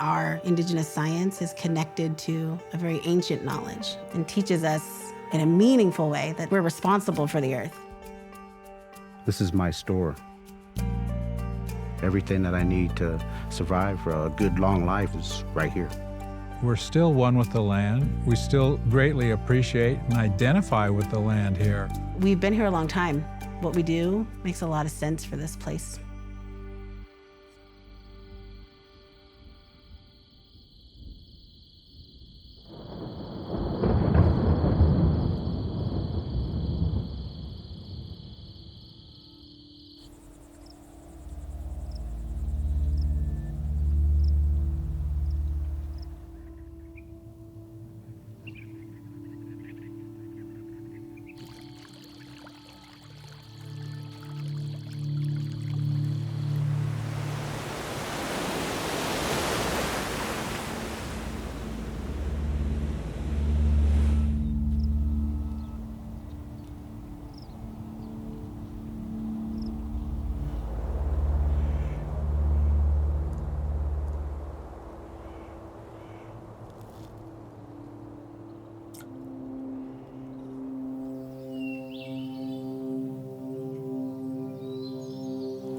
Our Indigenous science is connected to a very ancient knowledge and teaches us in a meaningful way that we're responsible for the earth. This is my store. Everything that I need to survive for a good, long life is right here. We're still one with the land. We still greatly appreciate and identify with the land here. We've been here a long time. What we do makes a lot of sense for this place.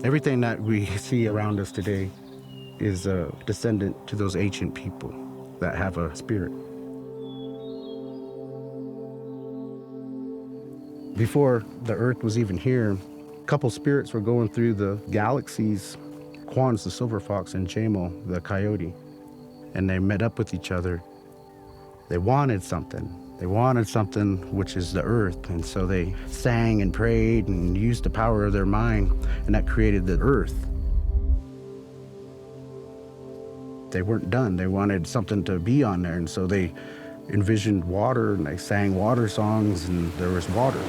Everything that we see around us today is a descendant to those ancient people that have a spirit. Before the Earth was even here, a couple spirits were going through the galaxies, Quans, the silver fox, and Chamo, the coyote, and they met up with each other. They wanted something. They wanted something which is the earth, and so they sang and prayed and used the power of their mind, and that created the earth. They weren't done. They wanted something to be on there, and so they envisioned water, and they sang water songs, and there was water.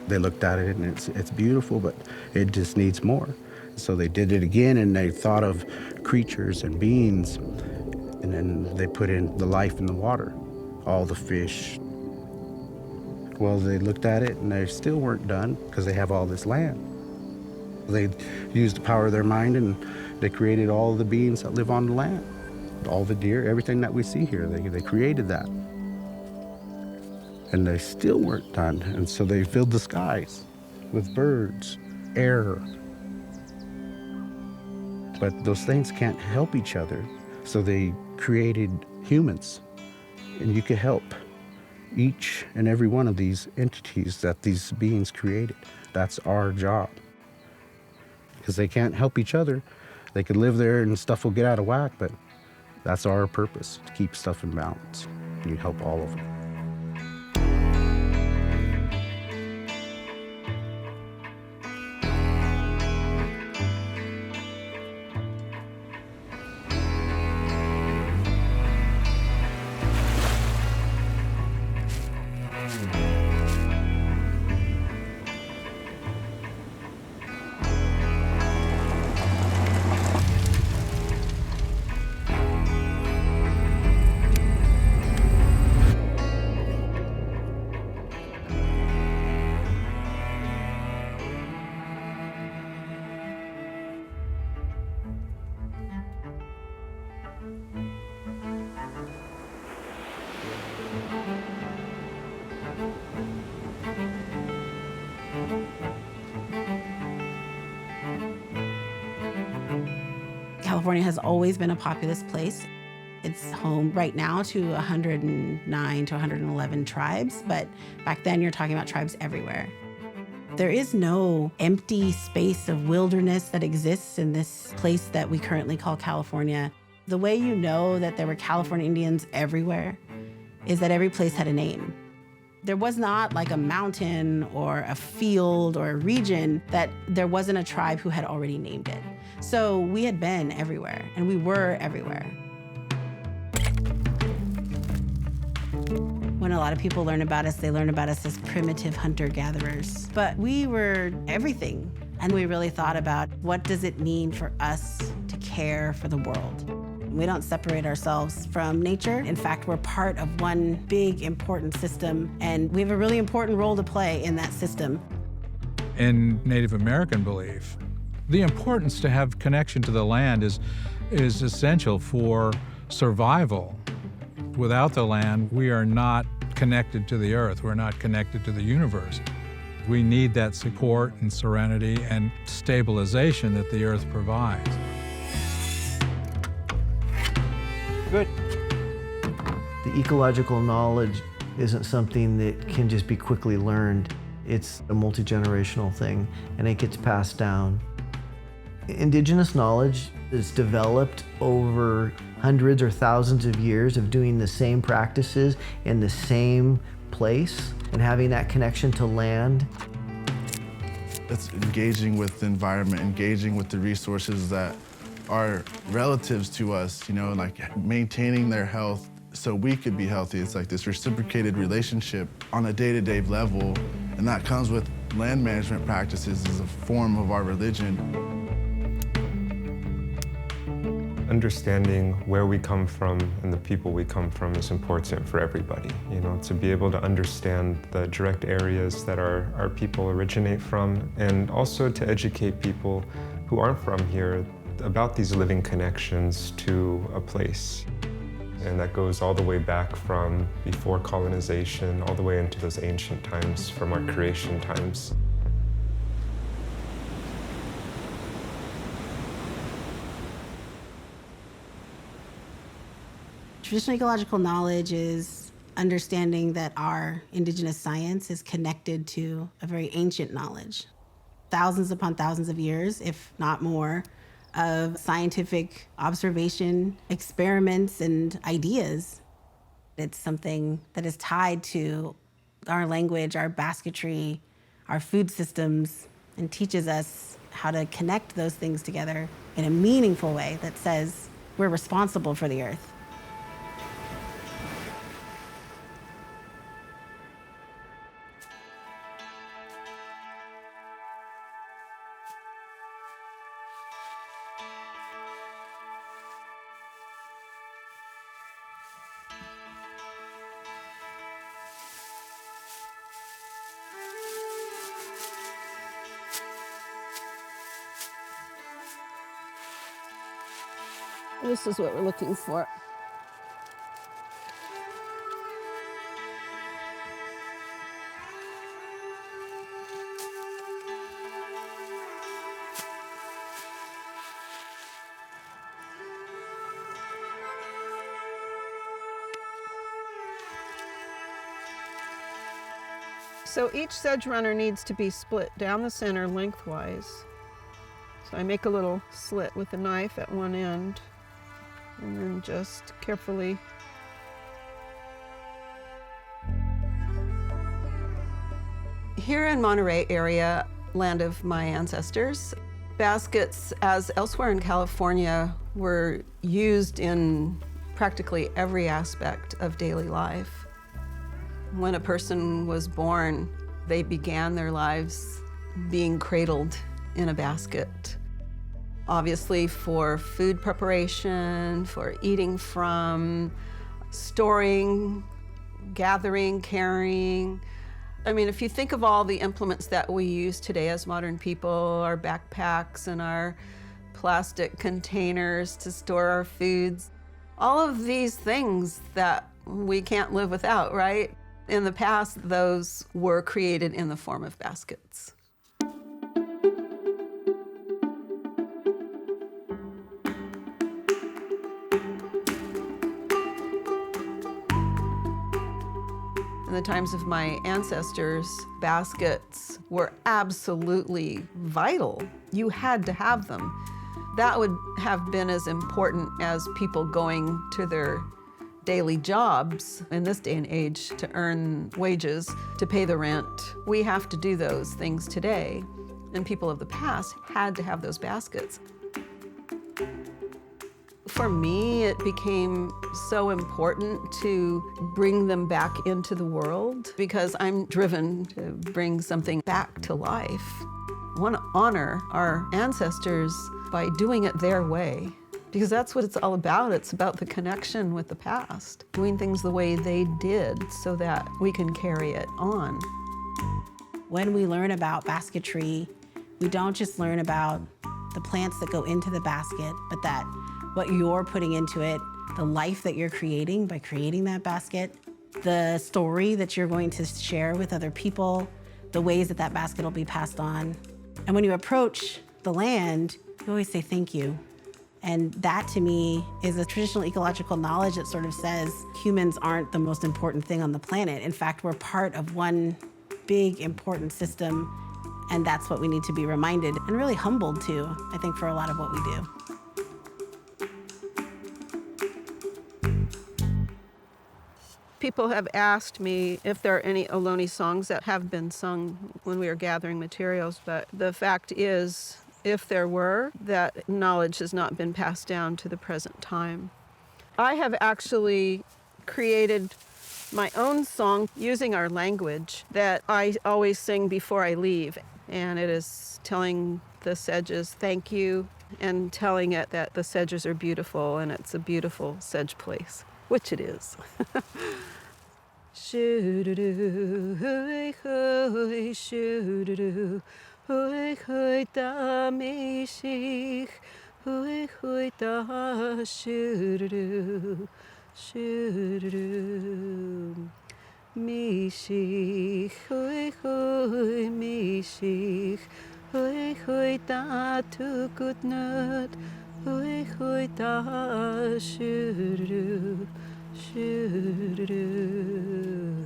They looked at it, and it's beautiful, but it just needs more. So they did it again, and they thought of creatures and beings, and then they put in the life in the water, all the fish. Well, they looked at it, and they still weren't done because they have all this land. They used the power of their mind, and they created all the beings that live on the land. All the deer, everything that we see here, they created that. And they still weren't done, and so they filled the skies with birds, air. But those things can't help each other, so they created humans. And you can help each and every one of these entities that these beings created. That's our job. Because they can't help each other. They could live there and stuff will get out of whack, but that's our purpose, to keep stuff in balance. And you help all of them. California has always been a populous place. It's home right now to 109 to 111 tribes, but back then you're talking about tribes everywhere. There is no empty space of wilderness that exists in this place that we currently call California. The way you know that there were California Indians everywhere is that every place had a name. There was not like a mountain or a field or a region that there wasn't a tribe who had already named it. So we had been everywhere, and we were everywhere. When a lot of people learn about us, they learn about us as primitive hunter-gatherers. But we were everything, and we really thought about what does it mean for us to care for the world. We don't separate ourselves from nature. In fact, we're part of one big, important system, and we have a really important role to play in that system. In Native American belief, The importance to have connection to the land is essential for survival. Without the land, we are not connected to the earth. We're not connected to the universe. We need that support and serenity and stabilization that the earth provides. Good. The ecological knowledge isn't something that can just be quickly learned. It's a multi-generational thing, and it gets passed down. Indigenous knowledge is developed over hundreds or thousands of years of doing the same practices in the same place and having that connection to land. It's engaging with the environment, engaging with the resources that are relatives to us, you know, like maintaining their health so we could be healthy. It's like this reciprocated relationship on a day-to-day level, and that comes with land management practices as a form of our religion. Understanding where we come from and the people we come from is important for everybody. You know, to be able to understand the direct areas that our people originate from, and also to educate people who aren't from here about these living connections to a place. And that goes all the way back from before colonization, all the way into those ancient times, from our creation times. Traditional ecological knowledge is understanding that our indigenous science is connected to a very ancient knowledge. Thousands upon thousands of years, if not more, of scientific observation, experiments, and ideas. It's something that is tied to our language, our basketry, our food systems, and teaches us how to connect those things together in a meaningful way that says we're responsible for the earth. This is what we're looking for. So each sedge runner needs to be split down the center lengthwise. So I make a little slit with a knife at one end, and then just carefully here in Monterey area, land of my ancestors, baskets, as elsewhere in California, were used in practically every aspect of daily life. When a person was born, they began their lives being cradled in a basket. Obviously for food preparation, for eating from, storing, gathering, carrying. I mean, if you think of all the implements that we use today as modern people, our backpacks and our plastic containers to store our foods, all of these things that we can't live without, right? In the past, those were created in the form of baskets. In the times of my ancestors, baskets were absolutely vital. You had to have them. That would have been as important as people going to their daily jobs in this day and age to earn wages, to pay the rent. We have to do those things today, and people of the past had to have those baskets. For me, it became so important to bring them back into the world because I'm driven to bring something back to life. I want to honor our ancestors by doing it their way, because that's what it's all about. It's about the connection with the past, doing things the way they did so that we can carry it on. When we learn about basketry, we don't just learn about the plants that go into the basket, but that what you're putting into it, the life that you're creating by creating that basket, the story that you're going to share with other people, the ways that that basket will be passed on. And when you approach the land, you always say thank you. And that to me is a traditional ecological knowledge that sort of says humans aren't the most important thing on the planet. In fact, we're part of one big important system, and that's what we need to be reminded and really humbled to, I think, for a lot of what we do. People have asked me if there are any Ohlone songs that have been sung when we were gathering materials, but the fact is, if there were, that knowledge has not been passed down to the present time. I have actually created my own song using our language that I always sing before I leave, and it is telling the sedges thank you and telling it that the sedges are beautiful and it's a beautiful sedge place, which it is. Shoo-doo-doo, hooey, shoo-doo-doo, hooey, da me-shich, hooey, da shoo-doo-doo, shoo-doo-doo, me-shich, hooey, me-shich, hooey, da tu-good-nut, hooey, da shoo-doo-doo, shoo-doo-doo.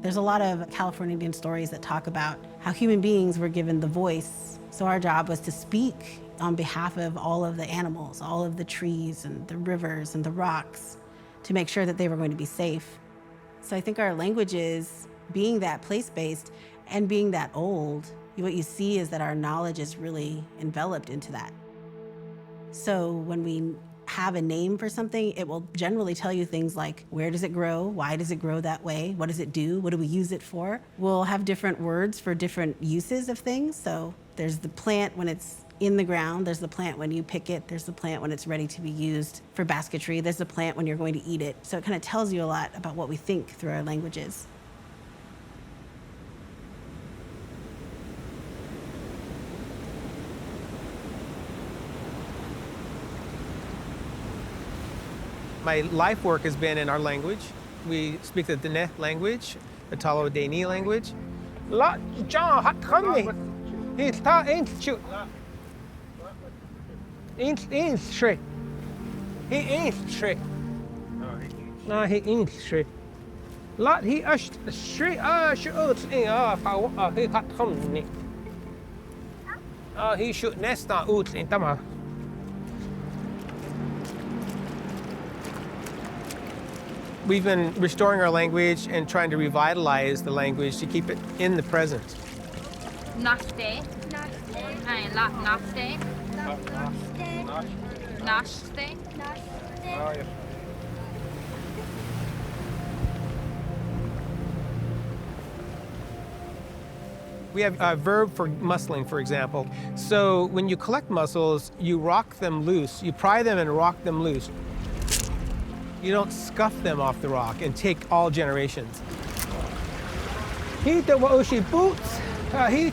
There's a lot of California Indian stories that talk about how human beings were given the voice. So our job was to speak on behalf of all of the animals, all of the trees and the rivers and the rocks, to make sure that they were going to be safe. So I think our languages, being that place-based and being that old, what you see is that our knowledge is really enveloped into that. So when we have a name for something, it will generally tell you things like, where does it grow? Why does it grow that way? What does it do? What do we use it for? We'll have different words for different uses of things. So there's the plant when it's in the ground. There's the plant when you pick it. There's the plant when it's ready to be used for basketry. There's the plant when you're going to eat it. So it kind of tells you a lot about what we think through our languages. My life work has been in our language. We speak the Dene language, the Talo Dene language. La John hat kami. He's ta ain't shoot. Ain't straight. He ain't straight. No, he ain't straight. Lot he straight shoot he hat kami. He shoot nesta ut in tama. We've been restoring our language and trying to revitalize the language to keep it in the present. Nashte. Nashte. Nashte. We have a verb for muscling, for example. So when you collect mussels, you rock them loose. You pry them and rock them loose. You don't scuff them off the rock and take all generations. He wa ushi boots. He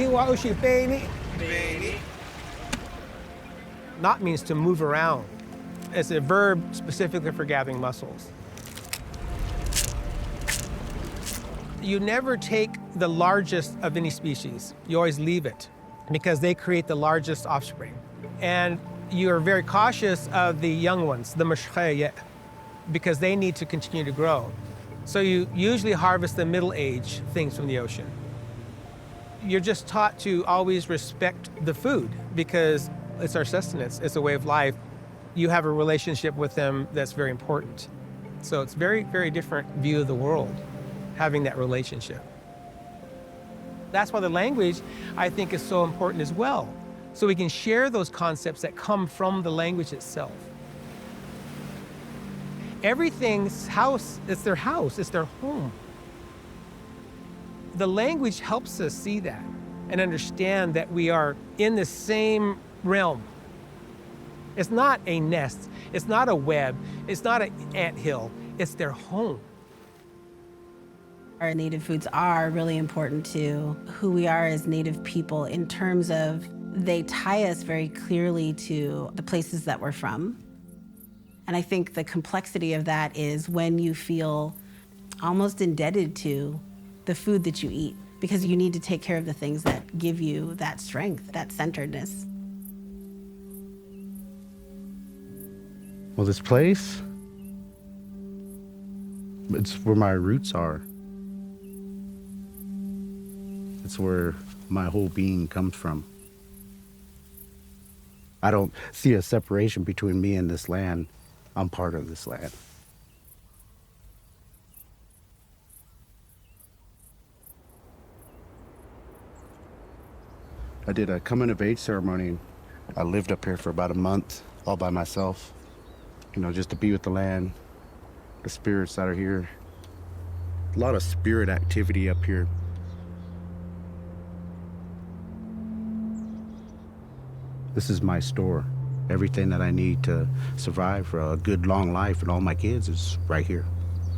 wa ushi baini. Not means to move around. It's a verb specifically for gathering mussels. You never take the largest of any species. You always leave it because they create the largest offspring. And you are very cautious of the young ones, the mashkhaya, because they need to continue to grow. So you usually harvest the middle-aged things from the ocean. You're just taught to always respect the food because it's our sustenance, it's a way of life. You have a relationship with them that's very important. So it's very, very different view of the world, having that relationship. That's why the language, I think, is so important as well. So we can share those concepts that come from the language itself. Everything's house, it's their house, it's their home. The language helps us see that and understand that we are in the same realm. It's not a nest, it's not a web, it's not an anthill, it's their home. Our native foods are really important to who we are as Native people in terms of they tie us very clearly to the places that we're from. And I think the complexity of that is when you feel almost indebted to the food that you eat because you need to take care of the things that give you that strength, that centeredness. Well, this place, it's where my roots are. It's where my whole being comes from. I don't see a separation between me and this land. I'm part of this land. I did a coming of age ceremony. I lived up here for about a month, all by myself, just to be with the land, the spirits that are here. A lot of spirit activity up here. This is my store. Everything that I need to survive for a good long life and all my kids is right here,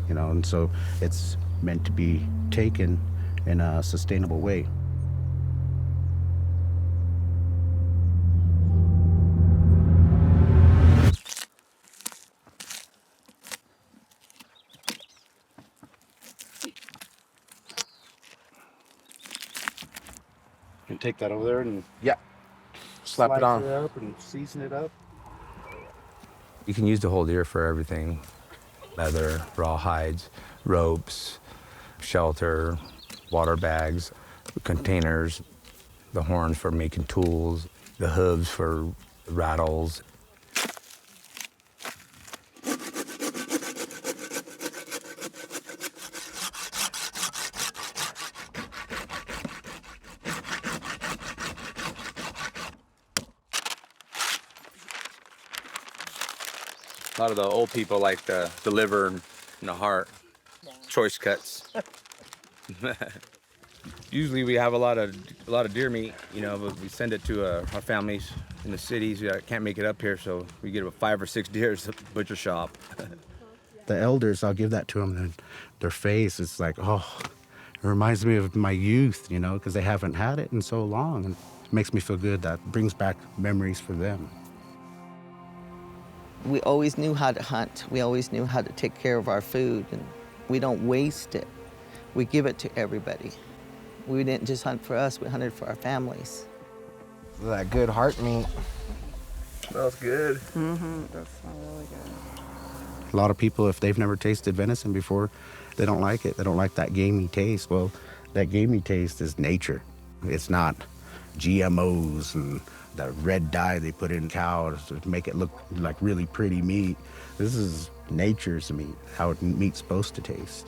and so it's meant to be taken in a sustainable way. You can take that over there and slap it on. Slice it up and season it up. You can use the whole deer for everything. Leather, raw hides, ropes, shelter, water bags, containers, the horns for making tools, the hooves for rattles. A lot of the old people like the liver and the heart, choice cuts. Usually we have a lot of deer meat, but we send it to our families in the cities that can't make it up here, so we get about 5 or 6 deer at the butcher shop. The elders, I'll give that to them, and their face is like, oh, it reminds me of my youth, because they haven't had it in so long, and it makes me feel good. That brings back memories for them. We always knew how to hunt. We always knew how to take care of our food, and we don't waste it. We give it to everybody. We didn't just hunt for us, we hunted for our families. That good heart meat. Smells good. Mm-hmm, that smells really good. A lot of people, if they've never tasted venison before, they don't like it. They don't like that gamey taste. Well, that gamey taste is nature. It's not GMOs and the red dye they put in cows to make it look like really pretty meat. This is nature's meat, how meat's supposed to taste.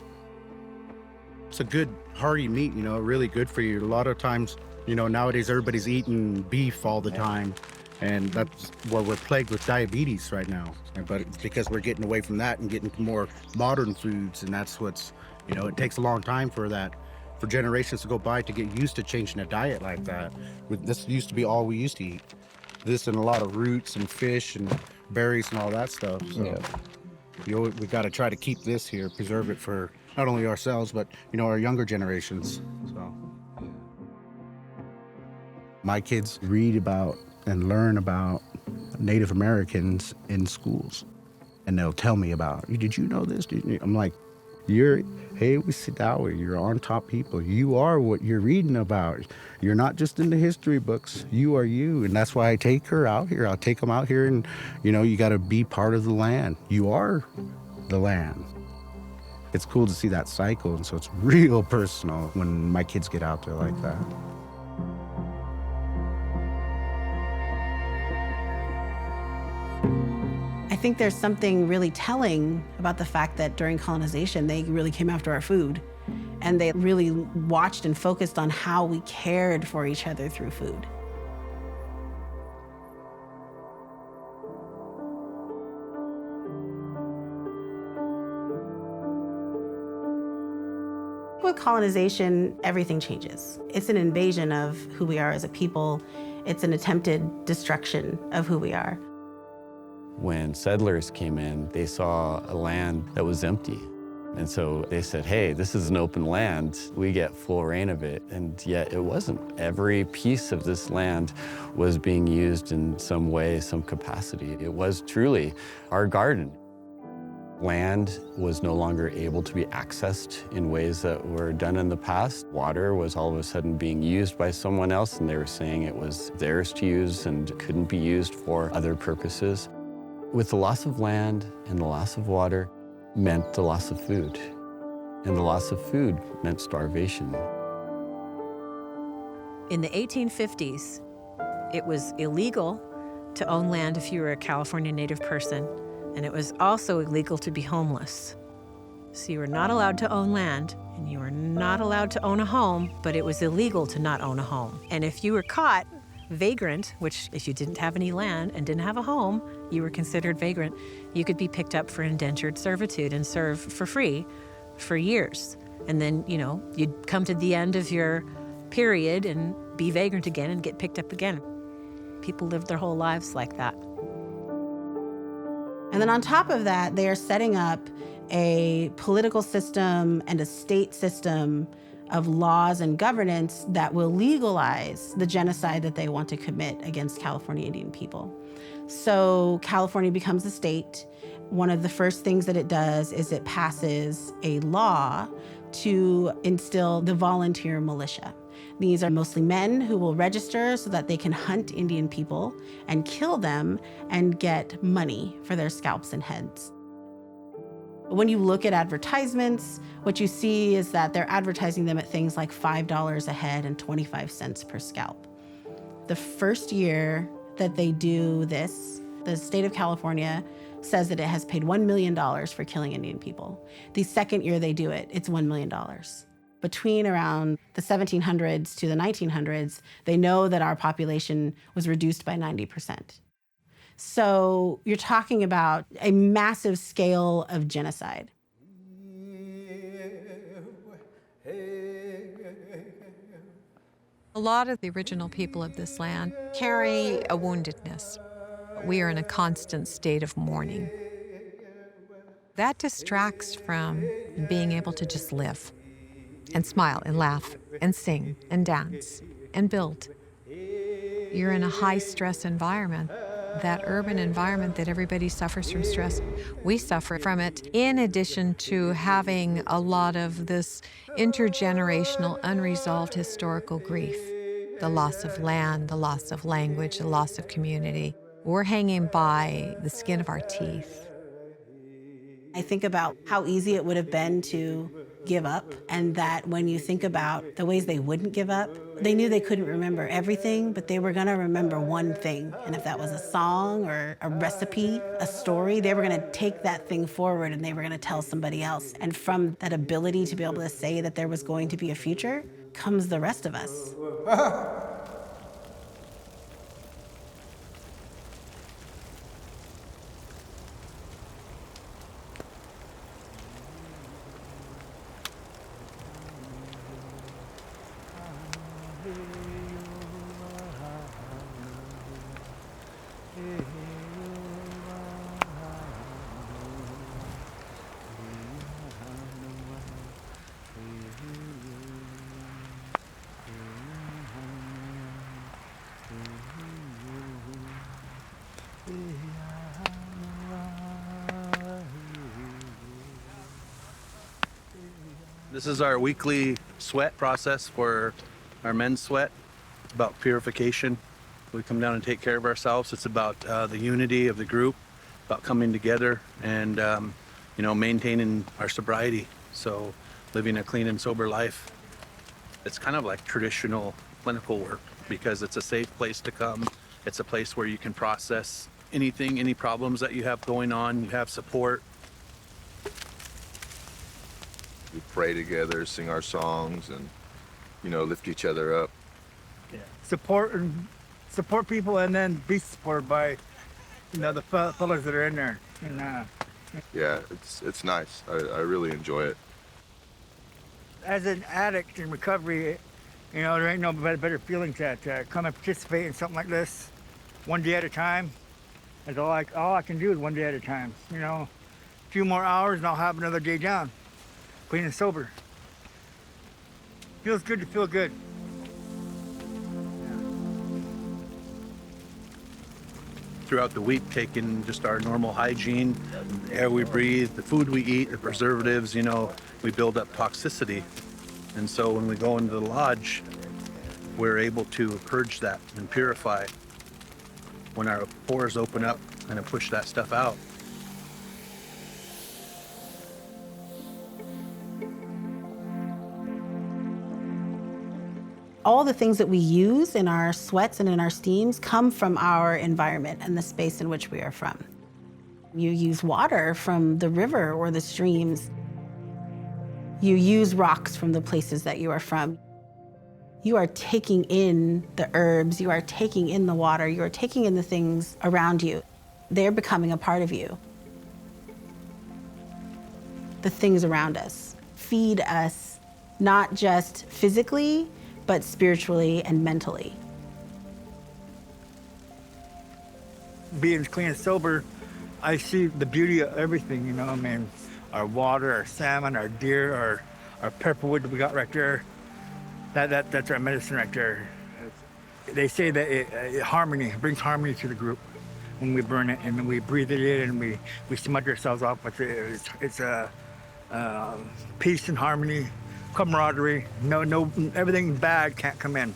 It's a good hearty meat, really good for you. A lot of times, nowadays everybody's eating beef all the time, and that's where we're plagued with diabetes right now. But it's because we're getting away from that and getting to more modern foods, and that's what's, it takes a long time for generations to go by to get used to changing a diet like that. This used to be all we used to eat. This and a lot of roots and fish and berries and all that stuff. So we got to try to keep this here, preserve it for not only ourselves, but our younger generations. So my kids read about and learn about Native Americans in schools, and they'll tell me about, did you know this? I'm like, hey, we sit down, you're on top people. You are what you're reading about. You're not just in the history books. You are you. And that's why I take her out here. I'll take them out here, and, you got to be part of the land. You are the land. It's cool to see that cycle, and so it's real personal when my kids get out there like that. I think there's something really telling about the fact that during colonization, they really came after our food, and they really watched and focused on how we cared for each other through food. With colonization, everything changes. It's an invasion of who we are as a people. It's an attempted destruction of who we are. When settlers came in, they saw a land that was empty. And so they said, hey, this is an open land. We get full reign of it. And yet it wasn't. Every piece of this land was being used in some way, some capacity. It was truly our garden. Land was no longer able to be accessed in ways that were done in the past. Water was all of a sudden being used by someone else, and they were saying it was theirs to use and couldn't be used for other purposes. With the loss of land and the loss of water meant the loss of food. And the loss of food meant starvation. In the 1850s, it was illegal to own land if you were a California Native person, and it was also illegal to be homeless. So you were not allowed to own land, and you were not allowed to own a home, but it was illegal to not own a home. And if you were caught vagrant, which if you didn't have any land and didn't have a home, you were considered vagrant, you could be picked up for indentured servitude and serve for free for years. And then, you'd come to the end of your period and be vagrant again and get picked up again. People lived their whole lives like that. And then on top of that, they are setting up a political system and a state system of laws and governance that will legalize the genocide that they want to commit against California Indian people. So California becomes a state. One of the first things that it does is it passes a law to instill the volunteer militia. These are mostly men who will register so that they can hunt Indian people and kill them and get money for their scalps and heads. When you look at advertisements, what you see is that they're advertising them at things like $5 a head and 25 cents per scalp. The first year that they do this, the state of California says that it has paid $1 million for killing Indian people. The second year they do it, it's $1 million. Between around the 1700s to the 1900s, they know that our population was reduced by 90%. So you're talking about a massive scale of genocide. A lot of the original people of this land carry a woundedness. We are in a constant state of mourning. That distracts from being able to just live and smile and laugh and sing and dance and build. You're in a high-stress environment, that urban environment that everybody suffers from stress. We suffer from it, in addition to having a lot of this intergenerational, unresolved historical grief. The loss of land, the loss of language, the loss of community. We're hanging by the skin of our teeth. I think about how easy it would have been to give up, and that when you think about the ways they wouldn't give up, they knew they couldn't remember everything, but they were gonna remember one thing. And if that was a song or a recipe, a story, they were gonna take that thing forward and they were gonna tell somebody else. And from that ability to be able to say that there was going to be a future comes the rest of us. This is our weekly sweat process for our men's sweat. It's about purification. We come down and take care of ourselves. It's about the unity of the group, about coming together and maintaining our sobriety. So living a clean and sober life. It's kind of like traditional clinical work because it's a safe place to come. It's a place where you can process anything, any problems that you have going on. You have support. We pray together, sing our songs, and, lift each other up. Yeah. Support people and then be supported by, the fellas that are in there. And, yeah, it's nice. I really enjoy it. As an addict in recovery, there ain't no better feeling to come and participate in something like this one day at a time. That's all I can do is one day at a time. A few more hours and I'll have another day down. clean and sober. Feels good to feel good. Throughout the week, taking just our normal hygiene, the air we breathe, the food we eat, the preservatives, we build up toxicity. And so when we go into the lodge, we're able to purge that and purify. When our pores open up and push that stuff out. All the things that we use in our sweats and in our steams come from our environment and the space in which we are from. You use water from the river or the streams. You use rocks from the places that you are from. You are taking in the herbs, you are taking in the water, you are taking in the things around you. They're becoming a part of you. The things around us feed us, not just physically, but spiritually and mentally. Being clean and sober, I see the beauty of everything, I mean, our water, our salmon, our deer, our pepperwood that we got right there. That's our medicine right there. They say that it brings harmony to the group when we burn it, and then we breathe it in, and we smudge ourselves off with it. It's peace and harmony, camaraderie. No, everything bad can't come in.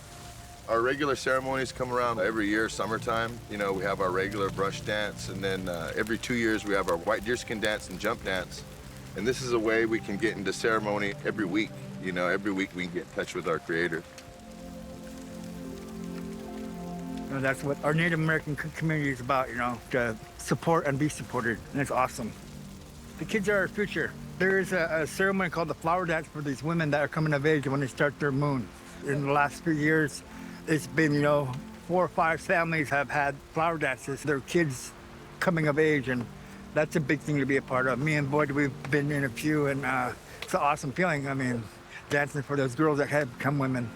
Our regular ceremonies come around every year, summertime. We have our regular brush dance, and then every 2 years we have our white deerskin dance and jump dance. And this is a way we can get into ceremony every week. Every week we can get in touch with our Creator. That's what our Native American community is about, to support and be supported, and it's awesome. The kids are our future. There is a ceremony called the flower dance for these women that are coming of age when they start their moon. In the last few years, it's been, 4 or 5 families have had flower dances. Their kids coming of age, and that's a big thing to be a part of. Me and Boyd, we've been in a few, and it's an awesome feeling. I mean, dancing for those girls that have become women.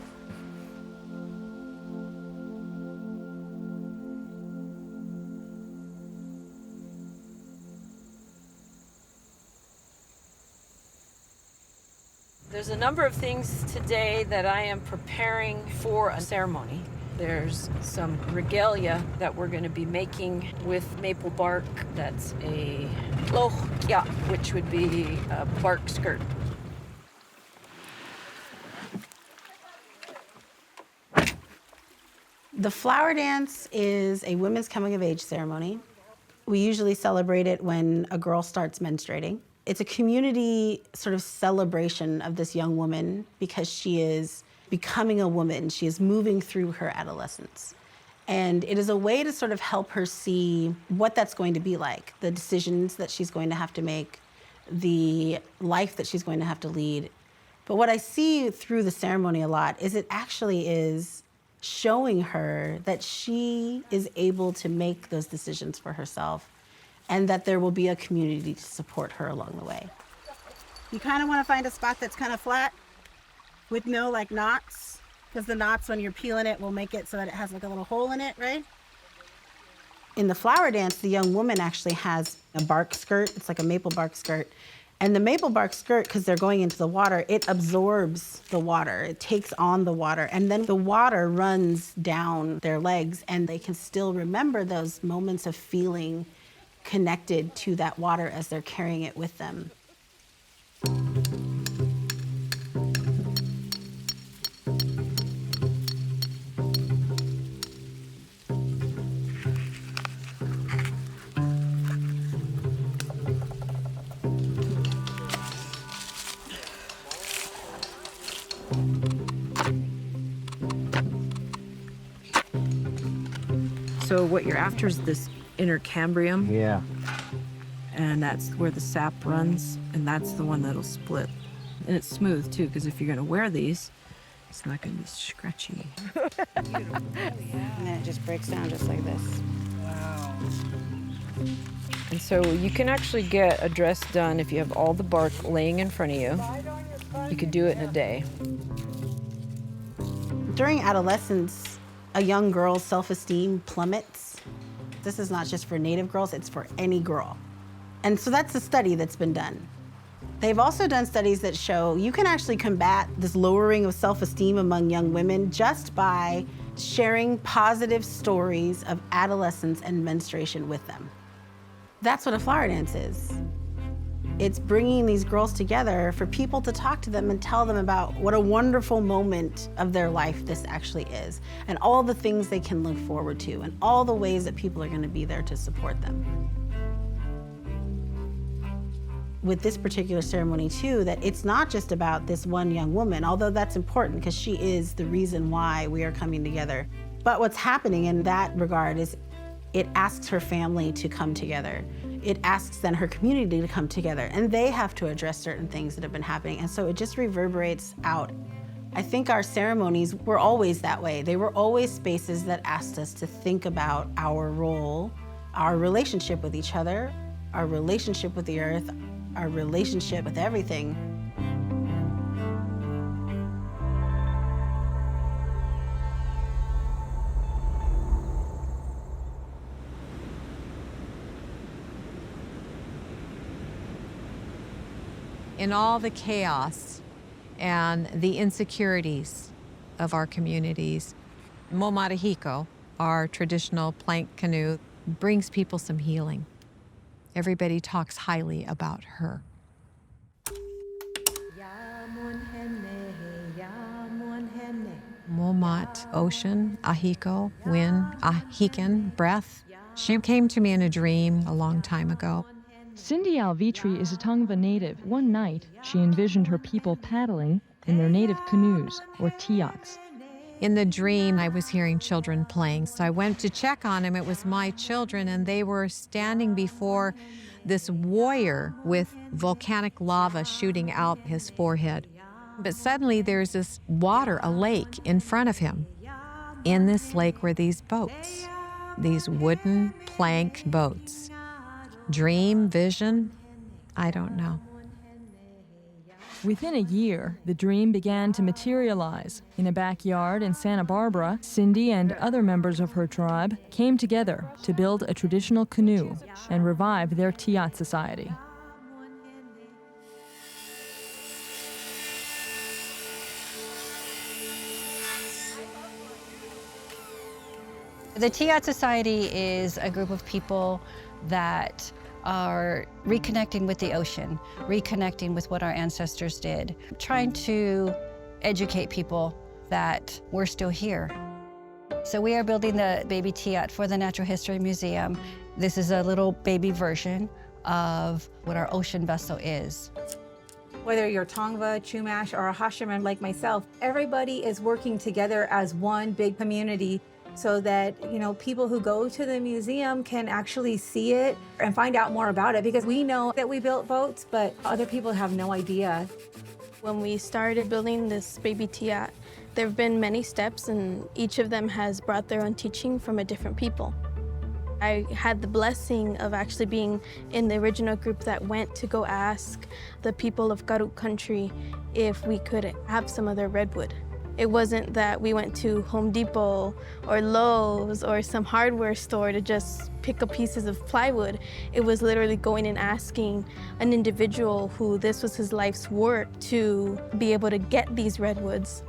There's a number of things today that I am preparing for a ceremony. There's some regalia that we're going to be making with maple bark. That's a lohkia, which would be a bark skirt. The flower dance is a women's coming of age ceremony. We usually celebrate it when a girl starts menstruating. It's a community sort of celebration of this young woman because she is becoming a woman. She is moving through her adolescence. And it is a way to sort of help her see what that's going to be like, the decisions that she's going to have to make, the life that she's going to have to lead. But what I see through the ceremony a lot is it actually is showing her that she is able to make those decisions for herself and that there will be a community to support her along the way. You kind of want to find a spot that's kind of flat with no knots, because the knots when you're peeling it will make it so that it has a little hole in it, right? In the flower dance, the young woman actually has a bark skirt. It's like a maple bark skirt. And the maple bark skirt, because they're going into the water, it absorbs the water. It takes on the water. And then the water runs down their legs, and they can still remember those moments of feeling connected to that water as they're carrying it with them. So what you're after is this inner cambrium. Yeah. And that's where the sap runs, and that's the one that'll split. And it's smooth too, because if you're gonna wear these, it's not gonna be scratchy. And then it just breaks down just like this. Wow. And so you can actually get a dress done if you have all the bark laying in front of you. You could do it in a day. During adolescence, a young girl's self-esteem plummets. This is not just for Native girls, it's for any girl. And so that's a study that's been done. They've also done studies that show you can actually combat this lowering of self-esteem among young women just by sharing positive stories of adolescence and menstruation with them. That's what a flower dance is. It's bringing these girls together for people to talk to them and tell them about what a wonderful moment of their life this actually is, and all the things they can look forward to, and all the ways that people are going to be there to support them. With this particular ceremony too, that it's not just about this one young woman, although that's important because she is the reason why we are coming together. But what's happening in that regard is it asks her family to come together. It asks then her community to come together, and they have to address certain things that have been happening, and so it just reverberates out. I think our ceremonies were always that way. They were always spaces that asked us to think about our role, our relationship with each other, our relationship with the earth, our relationship with everything. In all the chaos and the insecurities of our communities, Momarihiko, our traditional plank canoe, brings people some healing. Everybody talks highly about her. Momat, ocean, ahiko, wind, ahiken, breath. She came to me in a dream a long time ago. Cindy Alvitri is a Tongva native. One night, she envisioned her people paddling in their native canoes, or tiats. In the dream, I was hearing children playing, so I went to check on them. It was my children, and they were standing before this warrior with volcanic lava shooting out his forehead. But suddenly there's this water, a lake, in front of him. In this lake were these boats, these wooden plank boats. Dream, vision, I don't know. Within a year, the dream began to materialize. In a backyard in Santa Barbara, Cindy and other members of her tribe came together to build a traditional canoe and revive their Tiat society. The Tiat Society is a group of people that are reconnecting with the ocean, reconnecting with what our ancestors did, trying to educate people that we're still here. So we are building the baby Tiat for the Natural History Museum. This is a little baby version of what our ocean vessel is. Whether you're Tongva, Chumash, or a Hashiman like myself, everybody is working together as one big community so that, people who go to the museum can actually see it and find out more about it, because we know that we built boats, but other people have no idea. When we started building this baby Tiat, there have been many steps, and each of them has brought their own teaching from a different people. I had the blessing of actually being in the original group that went to go ask the people of Karuk country if we could have some of their redwood. It wasn't that we went to Home Depot or Lowe's or some hardware store to just pick up pieces of plywood. It was literally going and asking an individual who this was his life's work to be able to get these redwoods.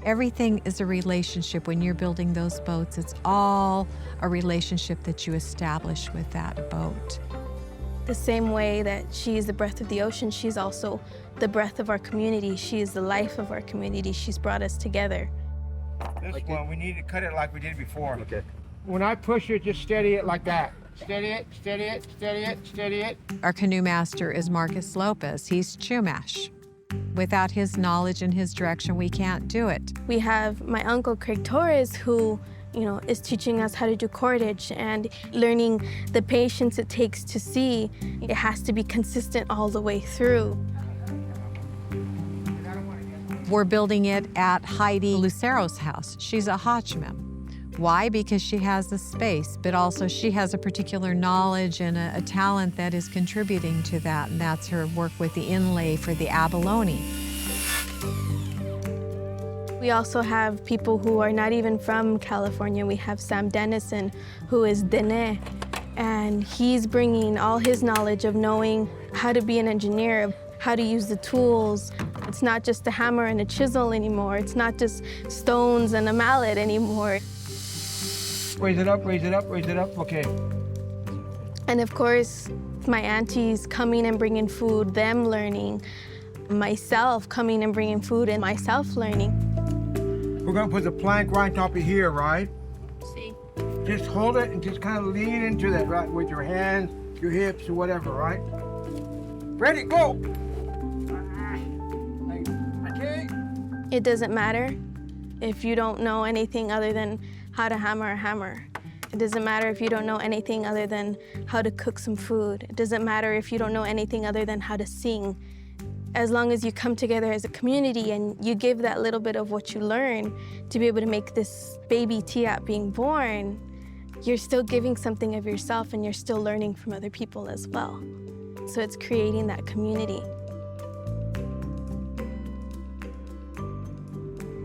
Everything is a relationship. When you're building those boats, it's all a relationship that you establish with that boat. The same way that she is the breath of the ocean, she's also the breath of our community. She is the life of our community. She's brought us together. This one, we need to cut it like we did before. Okay. When I push it, just steady it like that. Steady it, steady it, steady it, steady it. Our canoe master is Marcus Lopez. He's Chumash. Without his knowledge and his direction, we can't do it. We have my uncle Craig Torres, who is teaching us how to do cordage and learning the patience it takes to see. It has to be consistent all the way through. We're building it at Heidi Lucero's house. She's a Hachimem. Why? Because she has the space, but also she has a particular knowledge and a talent that is contributing to that, and that's her work with the inlay for the abalone. We also have people who are not even from California. We have Sam Dennison, who is Dene, And he's bringing all his knowledge of knowing how to be an engineer, how to use the tools. It's not just a hammer and a chisel anymore. It's not just stones and a mallet anymore. Raise it up, raise it up, raise it up, okay. And of course, my aunties coming and bringing food, them learning. Myself coming and bringing food and myself learning. We're gonna put the plank right on top of here, right? See. Just hold it and just kind of lean into that, right, with your hands, your hips, or whatever, right? Ready, go! Okay. It doesn't matter if you don't know anything other than how to hammer a hammer. It doesn't matter if you don't know anything other than how to cook some food. It doesn't matter if you don't know anything other than how to sing. As long as you come together as a community and you give that little bit of what you learn to be able to make this baby Tiat being born, you're still giving something of yourself and you're still learning from other people as well. So it's creating that community.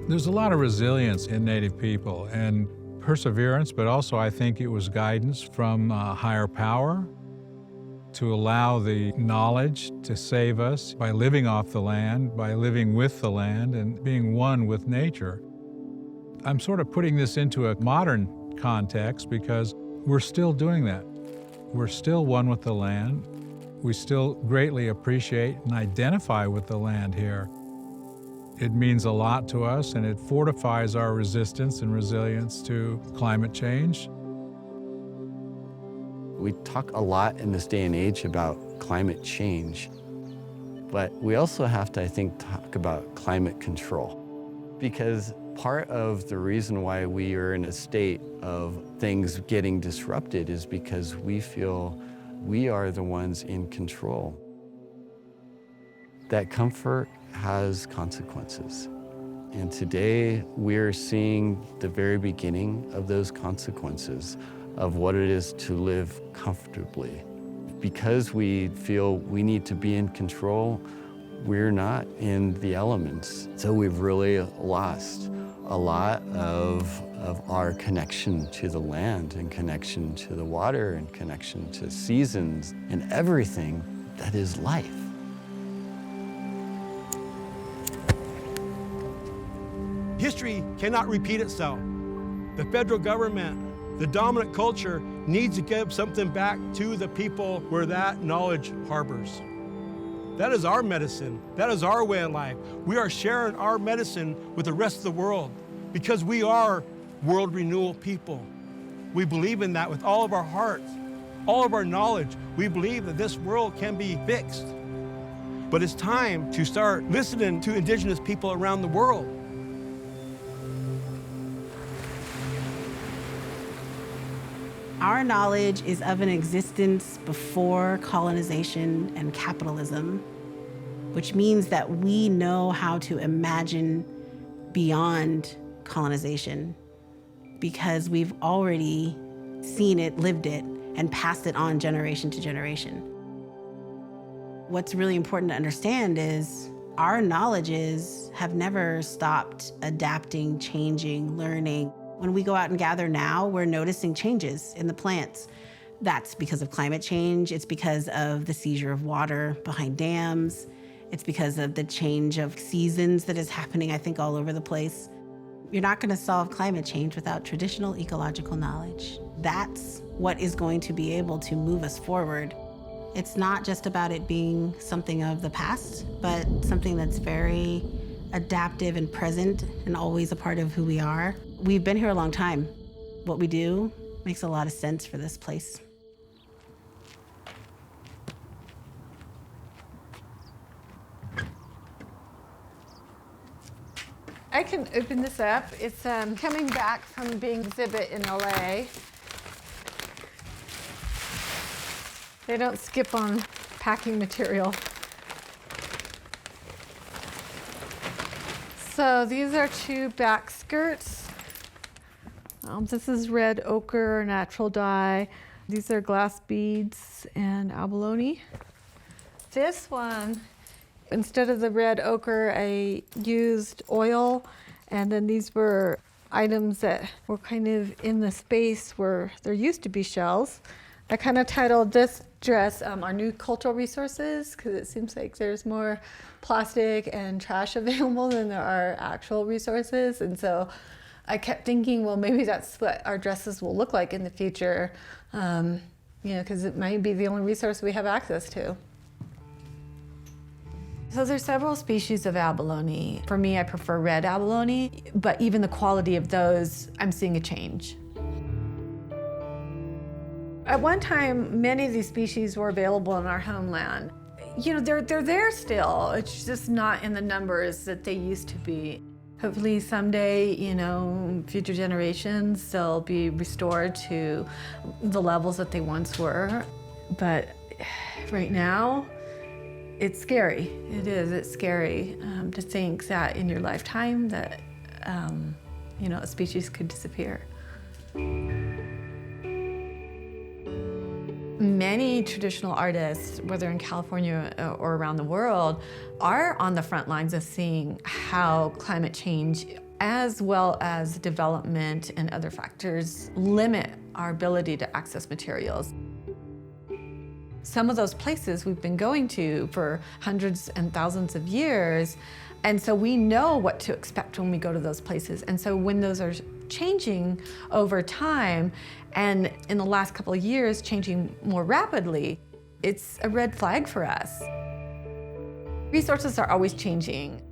There's a lot of resilience in Native people and perseverance, but also I think it was guidance from higher power to allow the knowledge to save us by living off the land, by living with the land and being one with nature. I'm sort of putting this into a modern context because we're still doing that. We're still one with the land. We still greatly appreciate and identify with the land here. It means a lot to us and it fortifies our resistance and resilience to climate change. We talk a lot in this day and age about climate change, but we also have to, I think, talk about climate control. Because part of the reason why we are in a state of things getting disrupted is because we feel we are the ones in control. That comfort has consequences. And today we're seeing the very beginning of those consequences of what it is to live comfortably. Because we feel we need to be in control, we're not in the elements. So we've really lost a lot of our connection to the land and connection to the water and connection to seasons and everything that is life. History cannot repeat itself. The federal government, the dominant culture, needs to give something back to the people where that knowledge harbors. That is our medicine. That is our way of life. We are sharing our medicine with the rest of the world because we are world renewal people. We believe in that with all of our hearts, all of our knowledge. We believe that this world can be fixed. But it's time to start listening to Indigenous people around the world. Our knowledge is of an existence before colonization and capitalism, which means that we know how to imagine beyond colonization because we've already seen it, lived it, and passed it on generation to generation. What's really important to understand is our knowledges have never stopped adapting, changing, learning. When we go out and gather now, we're noticing changes in the plants. That's because of climate change. It's because of the seizure of water behind dams. It's because of the change of seasons that is happening, I think, all over the place. You're not going to solve climate change without traditional ecological knowledge. That's what is going to be able to move us forward. It's not just about it being something of the past, but something that's very adaptive and present and always a part of who we are. We've been here a long time. What we do makes a lot of sense for this place. I can open this up. It's coming back from being exhibit in LA. They don't skip on packing material. So these are two back skirts. This is red ochre, natural dye. These are glass beads and abalone. This one, instead of the red ochre, I used oil, and then these were items that were kind of in the space where there used to be shells. I kind of titled this dress our new cultural resources, because it seems like there's more plastic and trash available than there are actual resources. And so I kept thinking, well, maybe that's what our dresses will look like in the future, because it might be the only resource we have access to. So there's several species of abalone. For me, I prefer red abalone, but even the quality of those, I'm seeing a change. At one time, many of these species were available in our homeland. They're there still. It's just not in the numbers that they used to be. Hopefully someday, future generations, they'll be restored to the levels that they once were. But right now, it's scary. It is, it's scary to think that in your lifetime that, a species could disappear. Many traditional artists, whether in California or around the world, are on the front lines of seeing how climate change, as well as development and other factors, limit our ability to access materials. Some of those places we've been going to for hundreds and thousands of years, and so we know what to expect when we go to those places. And so when those are changing over time, and in the last couple of years changing more rapidly, it's a red flag for us. Resources are always changing,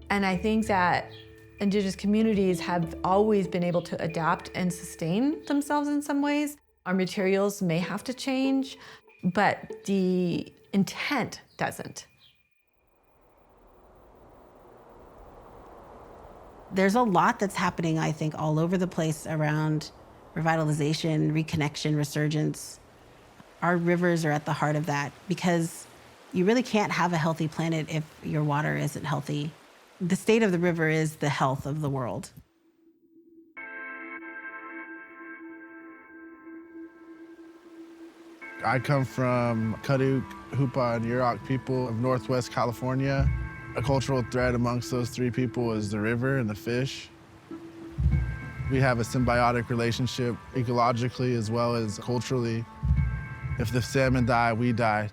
and I think that Indigenous communities have always been able to adapt and sustain themselves in some ways. Our materials may have to change, but the intent doesn't. There's a lot that's happening, I think, all over the place around revitalization, reconnection, resurgence. Our rivers are at the heart of that, because you really can't have a healthy planet if your water isn't healthy. The state of the river is the health of the world. I come from Kaduk, HOOPA, and Yurok people of Northwest California. A cultural thread amongst those three people is the river and the fish. We have a symbiotic relationship ecologically as well as culturally. If the salmon die, we die.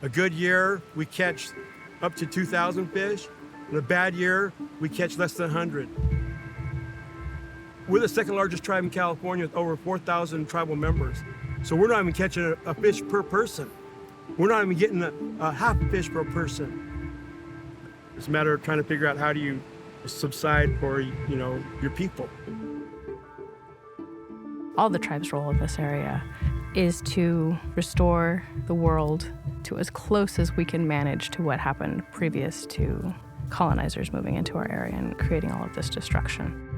A good year, we catch up to 2,000 fish. In a bad year, we catch less than 100. We're the second largest tribe in California with over 4,000 tribal members. So we're not even catching a fish per person. We're not even getting a half a fish per person. It's a matter of trying to figure out how do you subside for, your people. All the tribe's role in this area is to restore the world to as close as we can manage to what happened previous to colonizers moving into our area and creating all of this destruction.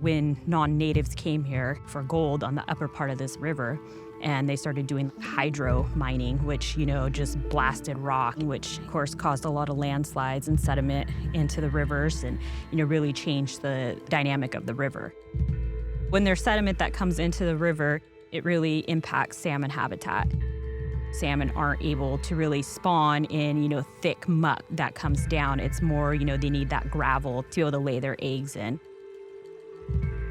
When non-natives came here for gold on the upper part of this river, and they started doing hydro mining, which, just blasted rock, which of course caused a lot of landslides and sediment into the rivers and, really changed the dynamic of the river. When there's sediment that comes into the river, it really impacts salmon habitat. Salmon aren't able to really spawn in, thick muck that comes down. It's more, they need that gravel to be able to lay their eggs in.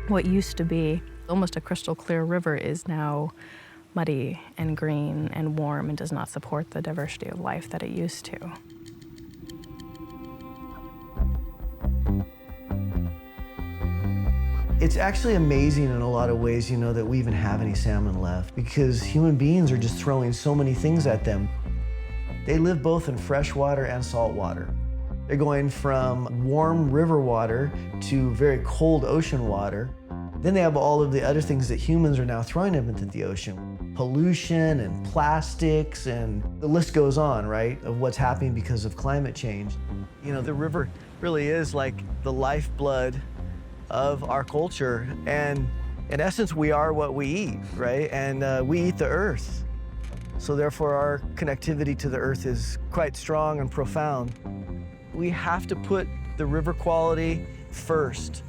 What used to be almost a crystal clear river is now muddy and green and warm and does not support the diversity of life that it used to. It's actually amazing in a lot of ways, that we even have any salmon left, because human beings are just throwing so many things at them. They live both in fresh water and salt water. They're going from warm river water to very cold ocean water. Then they have all of the other things that humans are now throwing up into the ocean. Pollution and plastics, and the list goes on, right, of what's happening because of climate change. The river really is like the lifeblood of our culture. And in essence, we are what we eat, right? And we eat the earth. So therefore, our connectivity to the earth is quite strong and profound. We have to put the river quality first.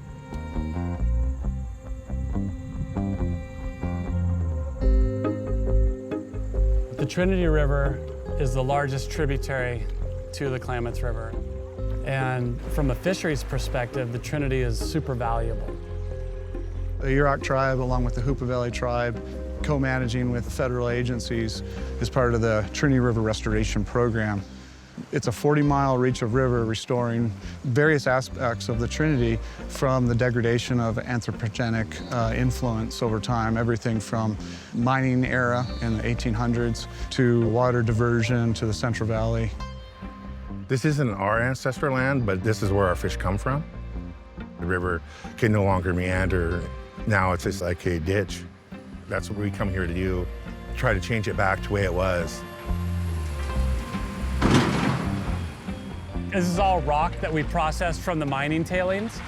The Trinity River is the largest tributary to the Klamath River. And from a fisheries perspective, the Trinity is super valuable. The Yurok tribe, along with the HOOPA Valley tribe, co-managing with federal agencies as part of the Trinity River Restoration Program. It's a 40-mile reach of river restoring various aspects of the Trinity from the degradation of anthropogenic influence over time, everything from mining era in the 1800s to water diversion to the Central Valley. This isn't our ancestral land, but this is where our fish come from. The river can no longer meander. Now it's just like a ditch. That's what we come here to do, try to change it back to the way it was. This is all rock that we processed from the mining tailings.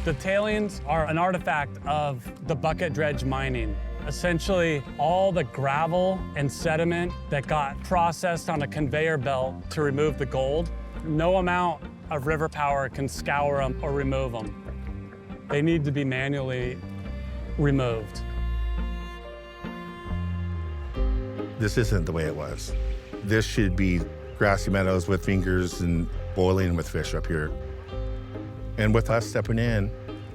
The tailings are an artifact of the bucket dredge mining. Essentially, all the gravel and sediment that got processed on a conveyor belt to remove the gold, no amount of river power can scour them or remove them. They need to be manually removed. This isn't the way it was. This should be grassy meadows with fingers and boiling with fish up here. And with us stepping in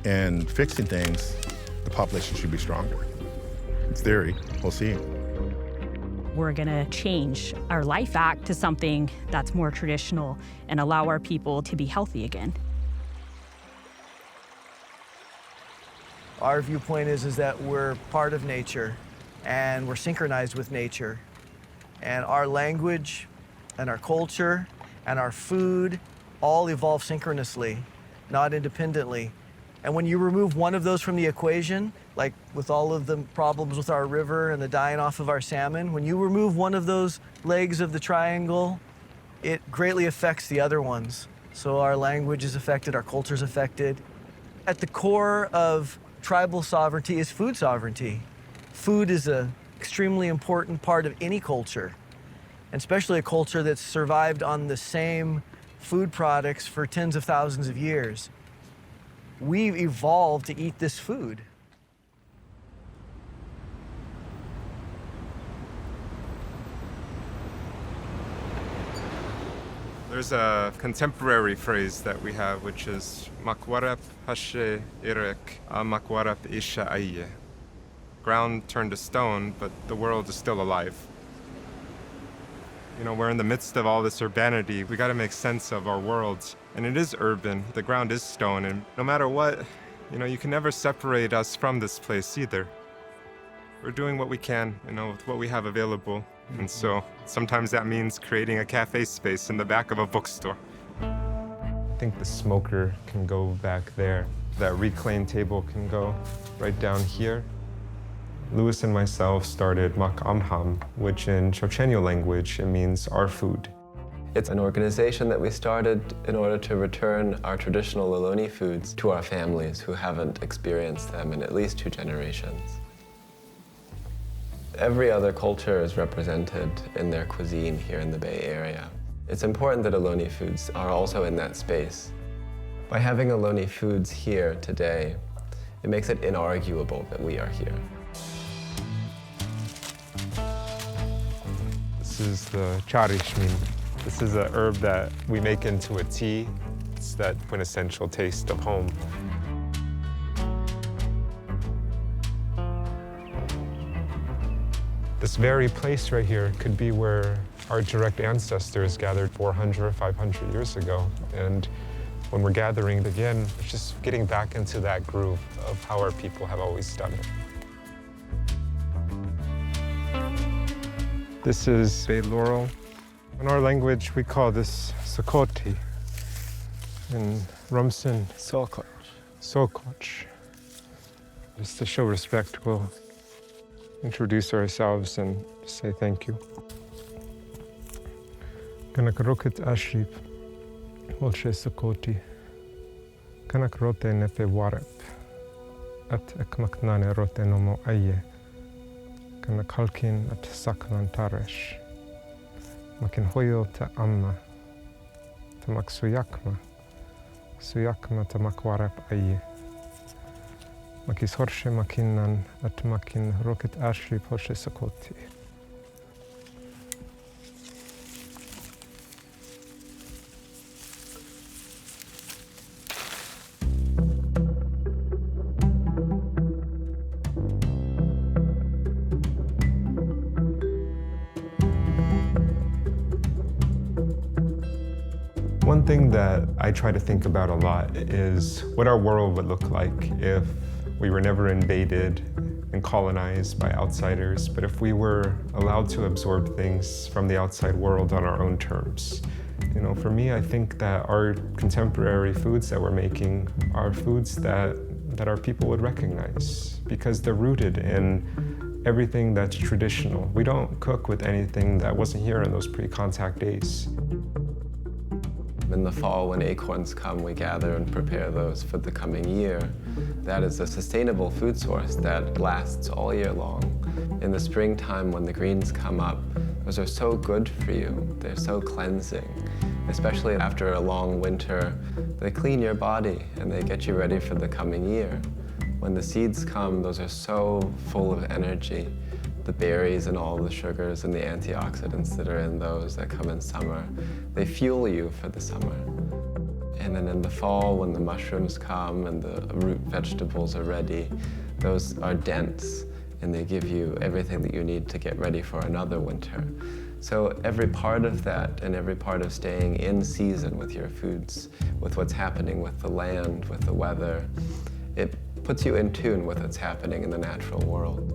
and fixing things, the population should be stronger. It's theory, we'll see. We're gonna change our life back to something that's more traditional and allow our people to be healthy again. Our viewpoint is that we're part of nature and we're synchronized with nature. And our language and our culture and our food all evolve synchronously, not independently. And when you remove one of those from the equation, like with all of the problems with our river and the dying off of our salmon, when you remove one of those legs of the triangle, it greatly affects the other ones. So our language is affected, our culture is affected. At the core of tribal sovereignty is food sovereignty. Food is an extremely important part of any culture, and especially a culture that's survived on the same food products for tens of thousands of years. We've evolved to eat this food. There's a contemporary phrase that we have, which is makwarap hashe irek a makwarap isha aye. Ground turned to stone, but the world is still alive. You know, we're in the midst of all this urbanity. We got to make sense of our world. And it is urban. The ground is stone. And no matter what, you know, you can never separate us from this place either. We're doing what we can, you know, with what we have available. And so sometimes that means creating a cafe space in the back of a bookstore. I think the smoker can go back there. That reclaimed table can go right down here. Louis and myself started Mak Amham, which in Chochenyo language, it means our food. It's an organization that we started in order to return our traditional Ohlone foods to our families who haven't experienced them in at least 2 generations. Every other culture is represented in their cuisine here in the Bay Area. It's important that Ohlone foods are also in that space. By having Ohlone foods here today, it makes it inarguable that we are here. This is the charishmin. This is an herb that we make into a tea. It's that quintessential taste of home. This very place right here could be where our direct ancestors gathered 400 or 500 years ago. And when we're gathering again, it's just getting back into that groove of how our people have always done it. This is bay laurel. In our language, we call this Sokoti. In Rumsen, Sokoch. Sokoch. Just to show respect, we'll introduce ourselves and say thank you. Kanakrokit Ashrip, Olshe Sokoti. Kanakrote Nefe Warep. At Ekmaknane Rote Nomo Aye. Kanakalkin at Saknan Taresh. Makin Hoyo te Amma. Tamak Suyakma. Suyakma Tamak Warep Aye. Makis Horshe Makinan at Makin Rocket Ashri Porsche Sokoti. One thing that I try to think about a lot is what our world would look like if we were never invaded and colonized by outsiders, but if we were allowed to absorb things from the outside world on our own terms. You know, for me, I think that our contemporary foods that we're making are foods that our people would recognize because they're rooted in everything that's traditional. We don't cook with anything that wasn't here in those pre-contact days. In the fall, when acorns come, we gather and prepare those for the coming year. That is a sustainable food source that lasts all year long. In the springtime, when the greens come up, those are so good for you. They're so cleansing. Especially after a long winter, they clean your body and they get you ready for the coming year. When the seeds come, those are so full of energy. The berries and all the sugars and the antioxidants that are in those that come in summer, they fuel you for the summer. And then in the fall, when the mushrooms come and the root vegetables are ready, those are dense and they give you everything that you need to get ready for another winter. So every part of that and every part of staying in season with your foods, with what's happening with the land, with the weather, it puts you in tune with what's happening in the natural world.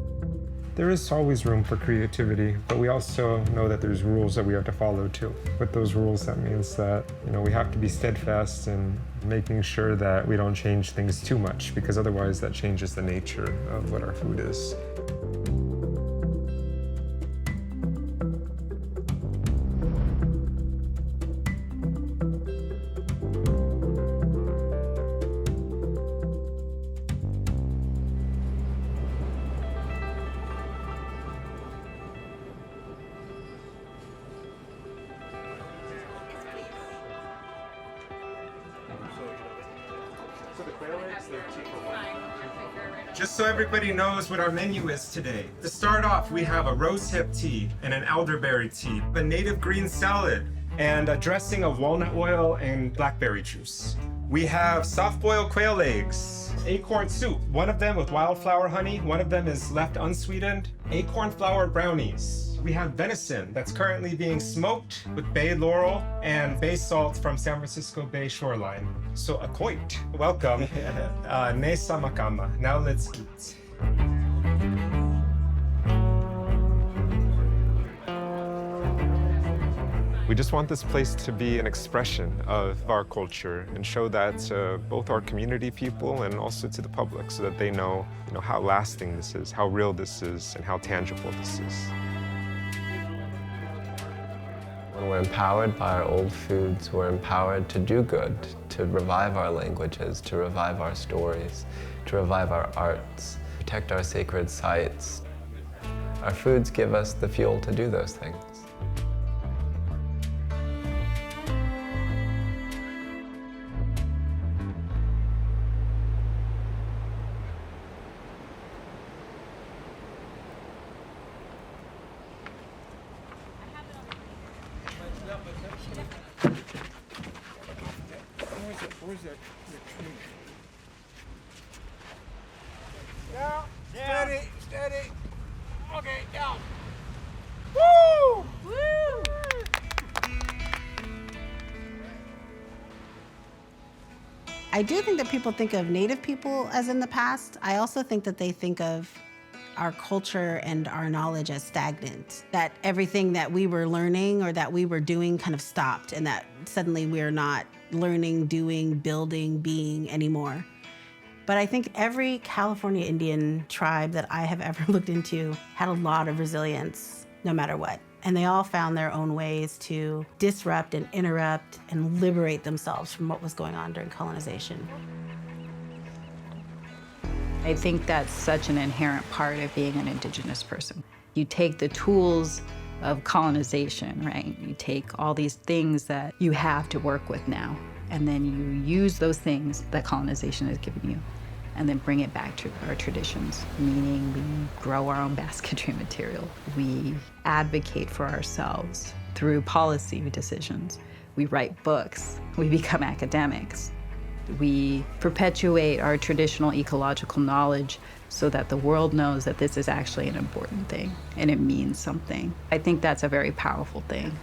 There is always room for creativity, but we also know that there's rules that we have to follow too. With those rules, that means that, you know, we have to be steadfast in making sure that we don't change things too much, because otherwise that changes the nature of what our food is. Just so everybody knows what our menu is today. To start off, we have a rosehip tea and an elderberry tea, a native green salad, and a dressing of walnut oil and blackberry juice. We have soft-boiled quail eggs, acorn soup, one of them with wildflower honey, one of them is left unsweetened, acorn flour brownies. We have venison that's currently being smoked with bay laurel and bay salt from San Francisco Bay shoreline. So akoit, welcome. Ne samakama. Now let's eat. We just want this place to be an expression of our culture and show that to both our community people and also to the public so that they know, how lasting this is, how real this is, and how tangible this is. When we're empowered by our old foods, we're empowered to do good, to revive our languages, to revive our stories, to revive our arts, protect our sacred sites. Our foods give us the fuel to do those things. Where's that tree? Down, steady, steady. Okay, down. Woo! Woo! I do think that people think of Native people as in the past. I also think that they think of our culture and our knowledge as stagnant, that everything that we were learning or that we were doing kind of stopped, and that suddenly we're not learning, doing, building, being anymore. But I think every California Indian tribe that I have ever looked into had a lot of resilience, no matter what. And they all found their own ways to disrupt and interrupt and liberate themselves from what was going on during colonization. I think that's such an inherent part of being an Indigenous person. You take the tools of colonization, right? You take all these things that you have to work with now, and then you use those things that colonization has given you, and then bring it back to our traditions, meaning we grow our own basketry material. We advocate for ourselves through policy decisions. We write books. We become academics. We perpetuate our traditional ecological knowledge so that the world knows that this is actually an important thing and it means something. I think that's a very powerful thing.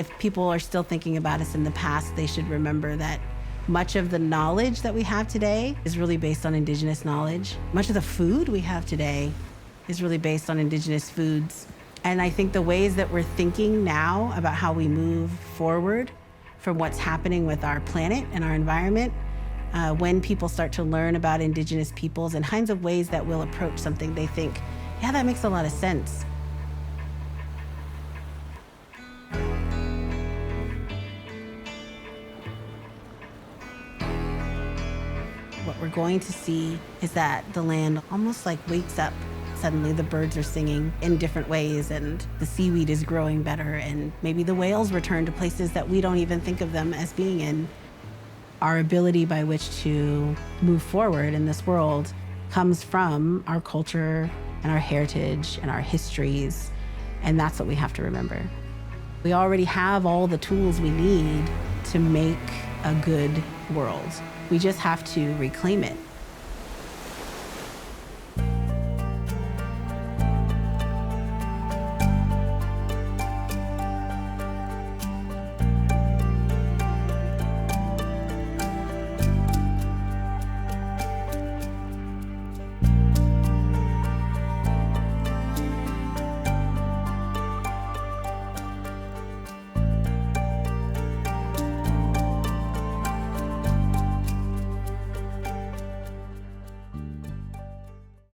If people are still thinking about us in the past, they should remember that much of the knowledge that we have today is really based on Indigenous knowledge. Much of the food we have today is really based on Indigenous foods. And I think the ways that we're thinking now about how we move forward from what's happening with our planet and our environment, when people start to learn about Indigenous peoples and kinds of ways that we'll approach something, they think, yeah, that makes a lot of sense. What we're going to see is that the land almost like wakes up. Suddenly the birds are singing in different ways and the seaweed is growing better and maybe the whales return to places that we don't even think of them as being in. Our ability by which to move forward in this world comes from our culture and our heritage and our histories, and that's what we have to remember. We already have all the tools we need to make a good world. We just have to reclaim it.